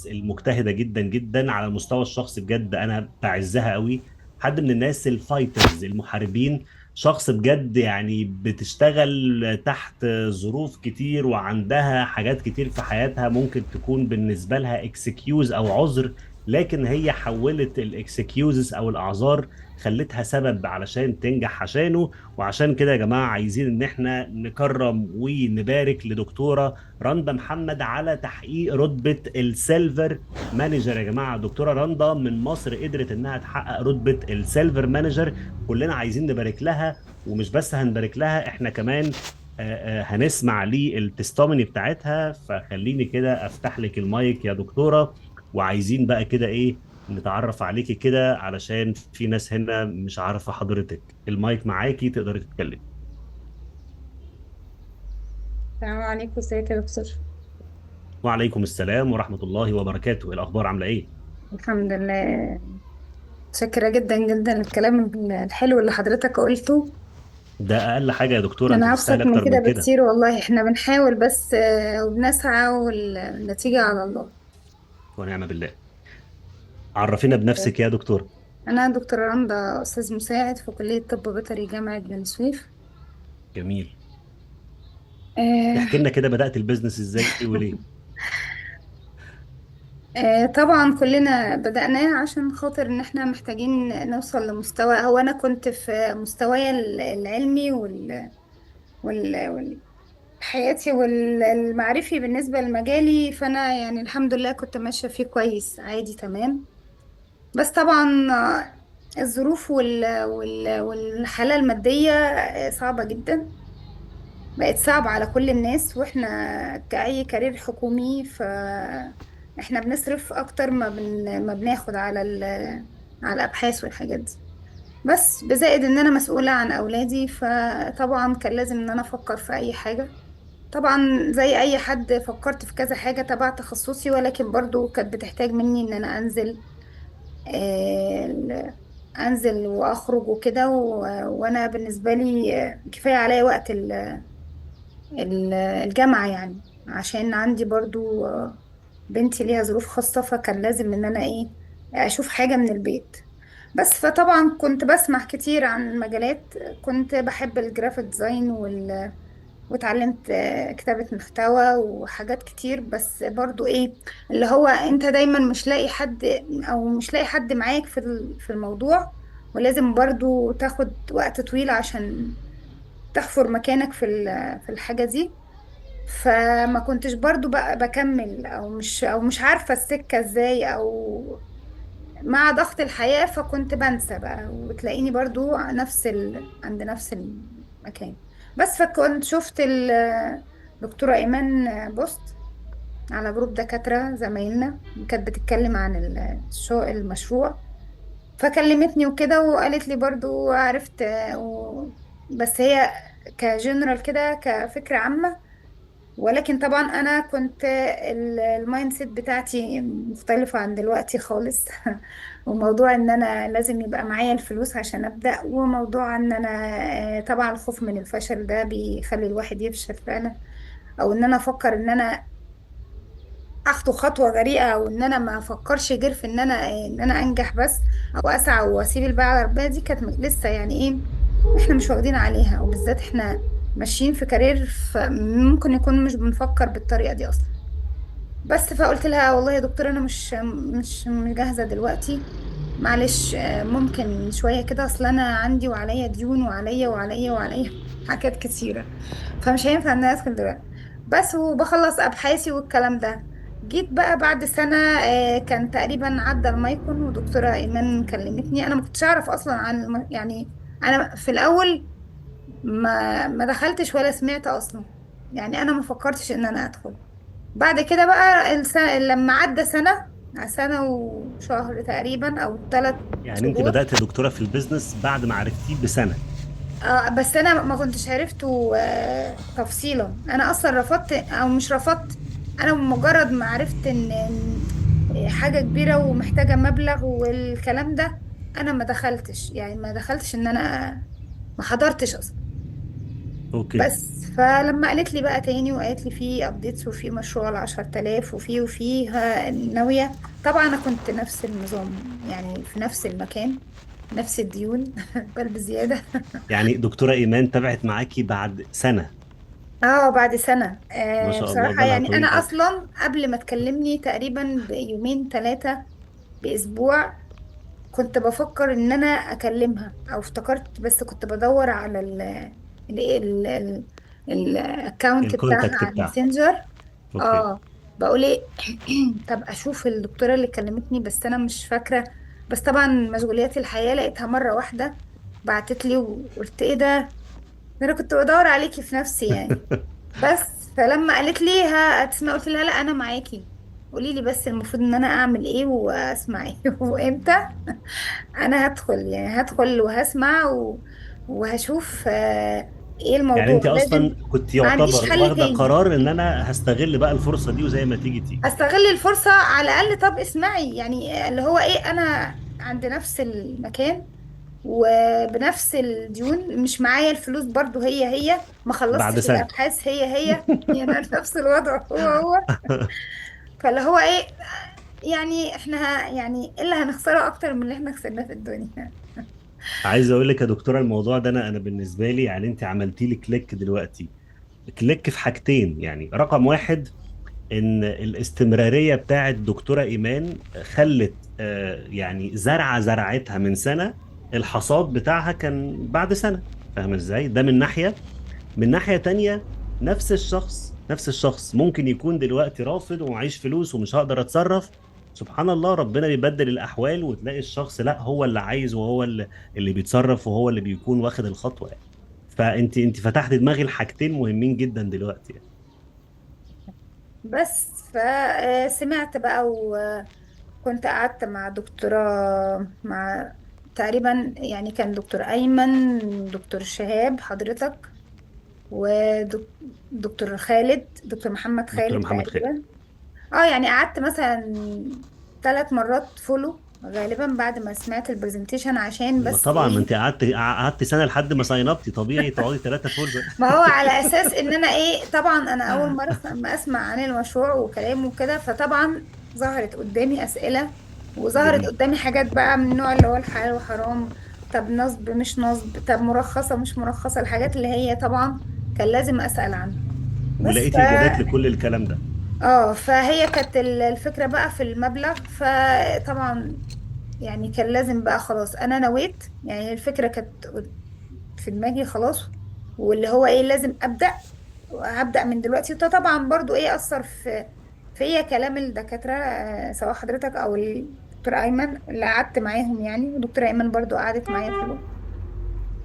المجتهده جدا جدا على المستوى الشخصي، بجد انا بعزها قوي. حد من الناس الفايترز المحاربين، شخص بجد يعني بتشتغل تحت ظروف كتير وعندها حاجات كتير في حياتها ممكن تكون بالنسبه لها اكسكيوز او عذر، لكن هي حولت الاكسكيوزز او الاعذار خلتها سبب علشان تنجح عشانه. وعشان كده يا جماعه عايزين ان احنا نكرم ونبارك لدكتوره رندا محمد على تحقيق رتبة السيلفر مانجر. يا جماعة دكتورة رندا من مصر قدرت انها تحقق رتبة السيلفر مانجر، كلنا عايزين نبارك لها. ومش بس هنبارك لها، احنا كمان هنسمع لي التستامني بتاعتها. فخليني كده افتح لك المايك يا دكتورة، وعايزين بقى كده ايه، نتعرف عليكي كده علشان في ناس هنا مش عارفة حضرتك. المايك معاكي، تقدري تتكلمي. السلام عليكم، ازيك يا دكتور؟ وعليكم السلام ورحمة الله وبركاته. الأخبار عاملة إيه؟ الحمد لله. متشكرة جدا جدا للكلام الحلو اللي حضرتك قلته. ده اقل حاجه يا دكتوره، انت أنا تستاهل أبسط من اكتر كده من كده. بكتير والله. احنا بنحاول بس وبنسعى والنتيجة على الله. ونعم بالله. عرفينا بنفسك يا دكتوره. أنا دكتورة رندا، أستاذ مساعد في كلية طب بيطري جامعة بني سويف. جميل. آه، احكي لنا كده، بدأت البيزنس ازاي وليه؟ طبعا كلنا بدأناه عشان خاطر إن احنا محتاجين نوصل لمستوى. هو أنا كنت في مستواي العلمي وال... حياتي والمعرفي بالنسبة لمجالي، فأنا يعني الحمد لله كنت ماشية فيه كويس عادي تمام. بس طبعا الظروف والحالة المادية صعبة جدا. بقت صعبة على كل الناس، واحنا كأي كارير حكومي احنا بنصرف أكتر ما بناخد على على الأبحاث والحاجات دي. بس بزائد ان انا مسؤولة عن اولادي، فطبعا كان لازم ان انا افكر في اي حاجة. طبعا زي اي حد فكرت في كذا حاجة تبع تخصصي، ولكن برضو كانت بتحتاج مني ان انا آه، انزل واخرج وكده وانا بالنسبة لي كفاية عليا وقت الجامعة يعني. عشان عندي برضو بنتي ليها ظروف خاصة، فكان لازم ان انا ايه اشوف حاجة من البيت. بس فطبعا كنت بسمع كتير عن المجالات. كنت بحب الجرافيك ديزاين واتعلمت كتابة محتوى وحاجات كتير. بس برضو ايه، اللي هو انت دايما مش لاقي حد او مش لاقي حد معاك في الموضوع، ولازم برضو تاخد وقت طويل عشان تحفر مكانك في الحاجة دي. فما كنتش برضو بقى بكمل او مش عارفة السكة ازاي، او مع ضغط الحياة فكنت بنسى بقى، وتلاقيني برضو عند نفس المكان. بس فكنت شفت الدكتورة إيمان بوست على جروب دكاترة زمايلنا، كانت بتتكلم عن المشروع. فكلمتني وكده وقالت لي برضو عرفت بس هي كجنرال كده كفكرة عامة. ولكن طبعا انا كنت المايند سيت بتاعتي مختلفة عن دلوقتي خالص. وموضوع ان انا لازم يبقى معايا الفلوس عشان ابدأ، وموضوع ان انا طبعا الخوف من الفشل ده بيخلي الواحد يفشل فعلا. او ان انا افكر ان انا اخطو خطوة جريئة، او ان انا ما افكرش غير في ان انا انجح بس، او اسعى واسيب الباقي على ربنا. دي كانت لسه يعني ايه، احنا مش واخدين عليها، او بالذات احنا ماشيين في كارير فممكن يكون مش بنفكر بالطريقة دي اصلا. بس فقلت لها والله يا دكتور انا مش جاهزة دلوقتي. معلش ممكن شوية كده، اصل انا عندي وعليا ديون وعليا حاجات كتيرة، فمش هينفع ان انا ادخل دلوقتي. بس وبخلص ابحاثي والكلام ده. جيت بقى بعد سنة، كان تقريبا عدى المايكون ودكتورة ايمان كلمتني. انا ما كنتش اعرف اصلا عن يعني انا في الاول ما دخلتش ولا سمعت اصلا. يعني انا ما فكرتش ان انا ادخل. بعد كده بقى لما عدى سنة وشهر تقريبا او ثلاث يعني انت شهور بدأت يا دكتوره في البيزنس بعد ما عرفتيه بسنه؟ بس انا ما كنتش عرفته تفصيلا. انا اصلا رفضت او مش رفضت. انا مجرد ما عرفت إن حاجة كبيرة ومحتاجة مبلغ والكلام ده، انا ما دخلتش. يعني ما دخلتش ان انا ما حضرتش اصلا. اوكي. بس فلما قالت لي بقى تاني وقالت لي في ابديتس وفي مشروع ال10,000 وفيها ناوية، طبعا انا كنت نفس النظام يعني في نفس المكان، نفس الديون بل بزيادة. يعني دكتورة ايمان تابعت معاكي بعد سنة؟ اه بعد سنة. ما شاء الله، بصراحة بالها يعني انا طويل قوي. اصلا قبل ما تكلمني تقريبا بيومين ثلاثة، باسبوع، كنت بفكر ان انا اكلمها او افتكرت، بس كنت بدور على الاكونت بتاعها الكونتاكت على بتاعها. الماسنجر. اوكي. اه بقول ايه طب اشوف الدكتورة اللي كلمتني، بس انا مش فاكرة. بس طبعا مشغوليات الحياة لقيتها مرة واحدة بعتت لي، وقلت ايه ده انا كنت بدور عليكي في نفسي يعني. بس فلما قالت لي هتسمعي، قلت لها لا انا معاكي، قولي لي بس المفروض ان انا اعمل ايه واسمع ايه وامتى. انا هدخل يعني هدخل وهسمع وهشوف ايه يعني الموضوع انت لازم. اصلا كنت ما عنديش يعتبر حل واخدة تاني. قرار ان انا هستغل بقى الفرصة دي وزي ما تيجي تيجي. استغل الفرصة على الاقل. طب اسمعي يعني اللي هو ايه، انا عند نفس المكان وبنفس الديون، مش معايا الفلوس برضو هي ما بعد خلصتش سنة. الابحاث هي يعني أنا نفس الوضع هو. فاللي هو ايه، يعني احنا يعني ايه اللي هنخسره اكتر من اللي احنا خسرناه في الدنيا؟ عايز اقول لك يا دكتورة، الموضوع ده انا بالنسبة لي يعني انت عملتي لي كليك دلوقتي. كليك في حاجتين، يعني رقم واحد ان الاستمراريه بتاعت دكتوره ايمان خلت يعني زرعتها من سنه، الحصاد بتاعها كان بعد سنه. فاهم ازاي؟ ده من ناحيه. من ناحيه تانية، نفس الشخص ممكن يكون دلوقتي رافض ومعيش فلوس ومش هقدر اتصرف. سبحان الله، ربنا بيبدل الاحوال وتلاقي الشخص لا هو اللي عايز وهو اللي بيتصرف وهو اللي بيكون واخد الخطوه يعني. فانت فتحت دماغي لحاجتين مهمين جدا دلوقتي يعني. بس فسمعت بقى وكنت قعدت مع دكتورة، مع تقريبا يعني كان دكتور أيمن، دكتور شهاب حضرتك، ودكتور خالد، دكتور محمد دكتور خالد محمد خالد. تقريبا. اه يعني قعدت مثلا 3 مرات فولو غالبا بعد ما سمعت البرزنتيشن، عشان ما بس طبعا، ما ايه. انت قعدت سنه لحد ما ساين ابتي، طبيعي تقعدي ثلاثه فول بقى. ما هو على اساس ان انا ايه، طبعا انا اول مره ما اسمع عن المشروع وكلام وكده، فطبعا ظهرت قدامي اسئله، وظهرت جميل. قدامي حاجات بقى من النوع اللي هو الحلال وحرام، طب نصب مش نصب، طب مرخصه مش مرخصه، الحاجات اللي هي طبعا كان لازم اسال عنها. بس ولقيتي اجابات لكل الكلام ده؟ اه فهي كانت الفكره بقى في المبلغ، فطبعا يعني كان لازم بقى خلاص انا نويت، يعني الفكره كانت في دماغي خلاص، واللي هو ايه لازم ابدا، هبدا من دلوقتي. وده طبعا برضو ايه اثر فيا كلام الدكاتره، سواء حضرتك او الدكتور ايمن اللي قعدت معاهم يعني، والدكتور ايمن برضو قعدت معايا فيه،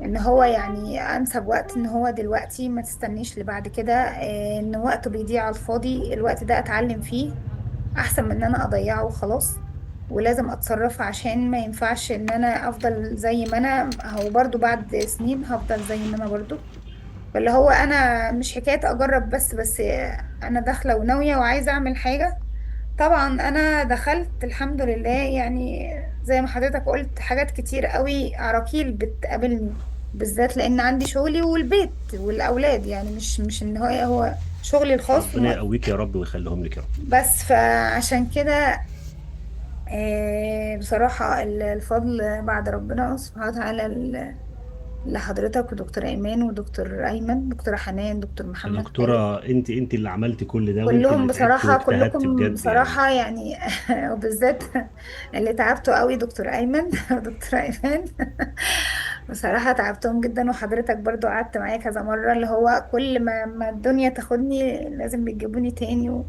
ان هو يعني انسب وقت ان هو دلوقتي، ما تستنيش لبعد كده، ان وقته بيضيع على الفاضي، الوقت ده اتعلم فيه احسن من ان انا اضيعه وخلاص. ولازم اتصرف عشان ما ينفعش ان انا افضل زي ما انا، هو برضو بعد سنين هفضل زي ما انا برضو. فاللي هو انا مش حكاية اجرب بس انا داخلة وناوية وعايزة اعمل حاجة. طبعا انا دخلت الحمد لله يعني، زي ما حضرتك قلت حاجات كتير قوي عراقيل بتقابلني، بالذات لان عندي شغلي والبيت والاولاد، يعني مش ان هو شغلي الخاص ربنا يقويك يا رب ويخليهم لك يا رب. بس فعشان كده بصراحة الفضل بعد ربنا سبحانه وتعالى، لحضرتك ودكتور ايمان ودكتور ايمن، دكتورة حنان، دكتور يا محمد خالد، دكتوره، انت اللي عملتي كل ده، وانت كلهم اللي تعبتي بصراحة، واجتهدتي كلكم بجد يعني. بصراحة يعني وبالذات اللي تعبتوا قوي دكتور أيمن ودكتور أيمن بصراحة تعبتهم جدا. وحضرتك برضو قعدت معايا كذا مرة، اللي هو كل ما الدنيا تاخدني لازم بتجيبوني تاني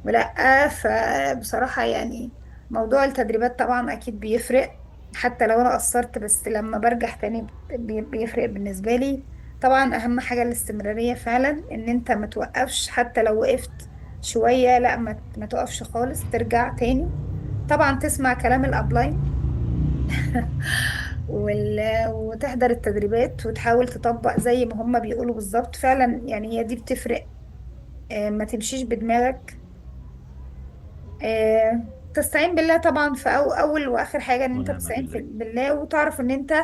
ولا. فبصراحة يعني موضوع التدريبات طبعا أكيد بيفرق، حتى لو أنا قصرت، بس لما برجع تاني بيفرق بالنسبة لي. طبعا أهم حاجة الاستمرارية فعلا، إن أنت ما توقفش، حتى لو وقفت شوية لا ما تقفش خالص، ترجع تاني. طبعا تسمع كلام الأبلاين وتحضر التدريبات وتحاول تطبق زي ما هما بيقولوا بالظبط فعلا، يعني هي دي بتفرق. ما تمشيش بدماغك. تستعين بالله طبعا في أول وآخر حاجة، إن أنت ونعم تستعين بالله. بالله، وتعرف إن أنت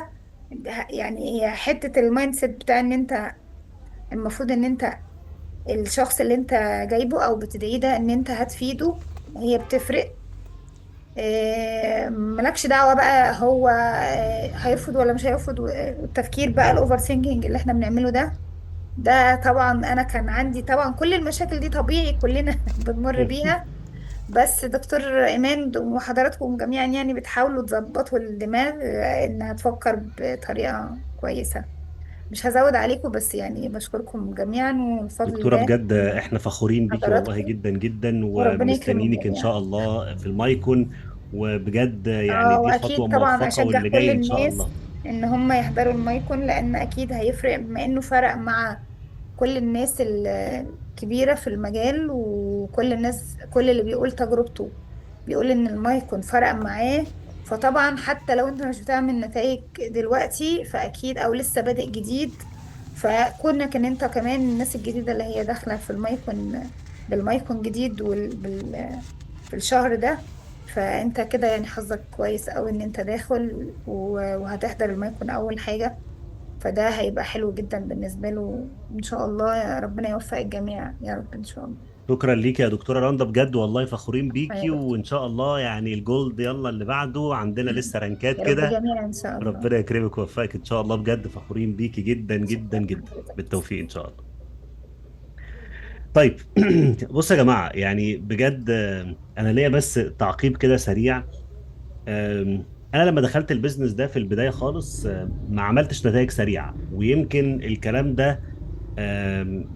يعني هي حتة المايند سيت بتاع إن أنت المفروض ان انت الشخص اللي انت جايبه او بتدعيه ده ان انت هتفيده. هي بتفرق. ملكش دعوة بقى هو هيرفض ولا مش هيرفض. التفكير بقى الاوفر ثينكينج اللي احنا بنعمله ده طبعا انا كان عندي طبعا كل المشاكل دي طبيعي كلنا بنمر بيها. بس دكتور ايمان وحضراتكم جميعا يعني بتحاولوا تظبطوا الدماغ انها تفكر بطريقة كويسة. مش هزود عليكم بس يعني بشكركم جميعا وبفضل دكتورة الله بجد احنا فخورين بيكي والله حضراتكم. جدا جدا، وربنا يكرم ومستنيينك ان الجميع. شاء الله في المايكون. وبجد يعني اه دي خطوة واكيد طبعا موفقة اشجع واللي كل جاي ان شاء الله. الناس ان هم يحضروا المايكون لان اكيد هيفرق بما انه فرق مع كل الناس الكبيرة في المجال وكل الناس كل اللي بيقول تجربته بيقول ان المايكون فرق معاه. فطبعا حتى لو انت مش بتعمل نتائج دلوقتي فاكيد او لسه بادئ جديد فكونك ان انت كمان الناس الجديدة اللي هي داخلة في المايكون بالمايكون جديد في الشهر ده. فانت كده يعني حظك كويس اوي ان انت داخل وهتحضر المايكون اول حاجة. فده هيبقى حلو جدا بالنسبة له ان شاء الله. يا ربنا يوفق الجميع يا رب ان شاء الله. شكرا ليكي يا دكتورة رندا، بجد والله فخورين يا بيكي، دكتور. وان شاء الله يعني الجولد يلا اللي بعده عندنا لسه رانكات يا رب كده. جميع ان شاء الله. ربنا يكرمك ويوفقك ان شاء الله، بجد فخورين بيكي جدا جدا شكرا جدا. لحضرتك. بالتوفيق ان شاء الله. طيب بصوا يا جماعة، يعني بجد انا ليا بس تعقيب كده سريع. انا لما دخلت البيزنس ده في البدايه خالص ما عملتش نتائج سريعه، ويمكن الكلام ده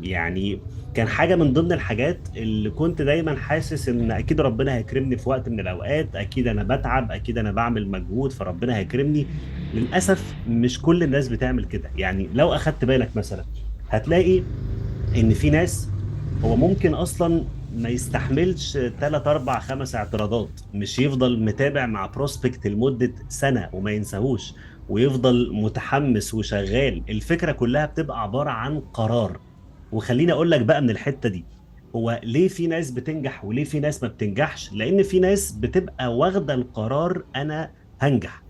يعني كان حاجه من ضمن الحاجات اللي كنت دايما حاسس ان اكيد ربنا هيكرمني في وقت من الاوقات، اكيد انا بتعب، اكيد انا بعمل مجهود فربنا هيكرمني. للاسف مش كل الناس بتعمل كده. يعني لو اخدت بالك مثلا هتلاقي ان في ناس هو ممكن اصلا ما يستحملش 3 4 5 اعتراضات، مش يفضل متابع مع بروسبكت لمدة سنة وما ينساهوش ويفضل متحمس وشغال. الفكرة كلها بتبقى عبارة عن قرار. وخليني اقول لك بقى من الحتة دي، هو ليه في ناس بتنجح وليه في ناس ما بتنجحش؟ لان في ناس بتبقى واخدة القرار انا هنجح،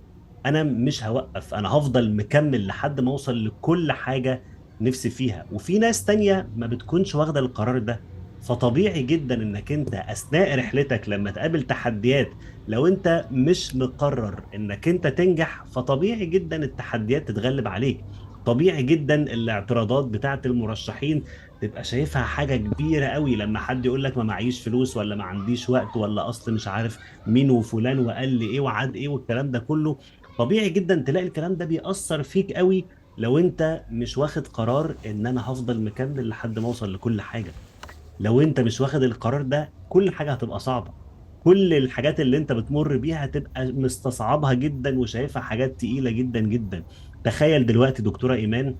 انا مش هوقف، انا هفضل مكمل لحد ما اوصل لكل حاجة نفسي فيها. وفي ناس تانية ما بتكونش واخدة القرار ده. فطبيعي جدا انك انت اثناء رحلتك لما تقابل تحديات، لو انت مش مقرر انك انت تنجح فطبيعي جدا التحديات تتغلب عليك. طبيعي جدا الاعتراضات بتاعت المرشحين تبقى شايفها حاجة كبيرة قوي لما حد يقول لك ما معيش فلوس، ولا ما عنديش وقت، ولا اصل مش عارف مين وفلان وقال لي ايه وعاد ايه والكلام ده كله. طبيعي جدا تلاقي الكلام ده بيأثر فيك قوي لو انت مش واخد قرار ان انا هفضل مكمل لحد ما اوصل لكل حاجة. لو انت مش واخد القرار ده كل حاجة هتبقى صعبة. كل الحاجات اللي انت بتمر بيها هتبقى مستصعبها جدا وشايفها حاجات تقيلة جدا جدا. تخيل دلوقتي دكتورة ايمان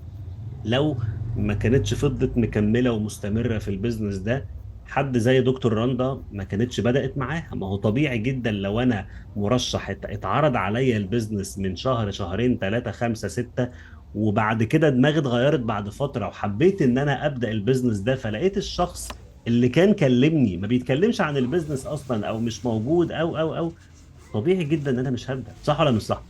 لو ما كانتش فضلت مكملة ومستمرة في البيزنس ده، حد زي دكتور رندا ما كانتش بدأت معاها. ما هو طبيعي جدا لو أنا مرشح اتعرض عليا البيزنس من شهر شهرين ثلاثة خمسة ستة، وبعد كده دماغي اتغيرت بعد فترة وحبيت إن أنا أبدأ البيزنس ده، فلقيت الشخص اللي كان كلمني ما بيتكلمش عن البيزنس أصلا أو مش موجود أو طبيعي جدا ان انا مش هبدا. صح ولا مش صح؟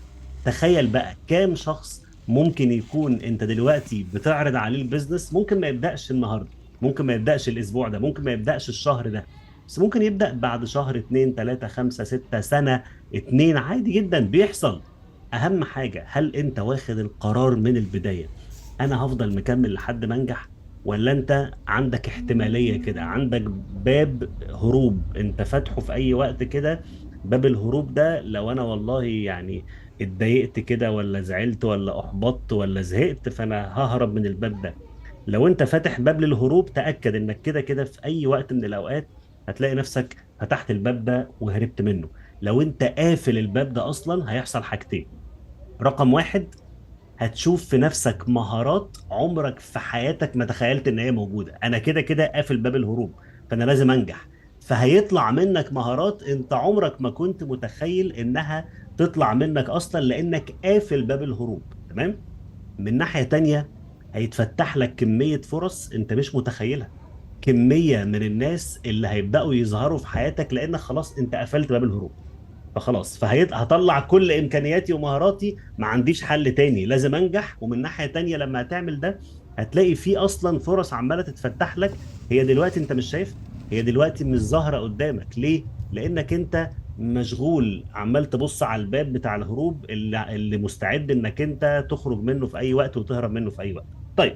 تخيل بقى كام شخص ممكن يكون انت دلوقتي بتعرض عليه البيزنس ممكن ما يبداش النهارده، ممكن ما يبداش الاسبوع ده، ممكن ما يبداش الشهر ده، بس ممكن يبدا بعد شهر اتنين تلاته خمسه سته سنه اتنين، عادي جدا بيحصل. اهم حاجه هل انت واخد القرار من البدايه انا هفضل مكمل لحد ما انجح، ولا انت عندك احتماليه كده، عندك باب هروب انت فاتحه في اي وقت كده؟ باب الهروب ده لو انا والله يعني اتضايقت كده ولا زعلت ولا احبطت ولا زهقت فانا ههرب من الباب ده. لو انت فاتح باب للهروب تأكد انك كده كده في اي وقت من الاوقات هتلاقي نفسك فتحت الباب ده وهربت منه. لو انت قافل الباب ده اصلا هيحصل حاجتين. رقم واحد، هتشوف في نفسك مهارات عمرك في حياتك ما تخيلت ان هي موجودة. انا كده كده قافل باب الهروب فانا لازم انجح، فهيطلع منك مهارات انت عمرك ما كنت متخيل انها تطلع منك اصلا لانك قافل باب الهروب. تمام. من ناحية تانية هيتفتح لك كمية فرص انت مش متخيلها، كمية من الناس اللي هيبدأوا يظهروا في حياتك لانك خلاص انت قفلت باب الهروب. فخلاص هطلع كل امكانياتي ومهاراتي، ما عنديش حل تاني، لازم انجح. ومن ناحية تانية لما هتعمل ده هتلاقي في اصلا فرص عماله تتفتح لك. هي دلوقتي انت مش شايف، هي دلوقتي مش ظاهره قدامك. ليه؟ لانك انت مشغول عمال تبص على الباب بتاع الهروب اللي مستعد انك انت تخرج منه في اي وقت وتهرب منه في اي وقت. طيب،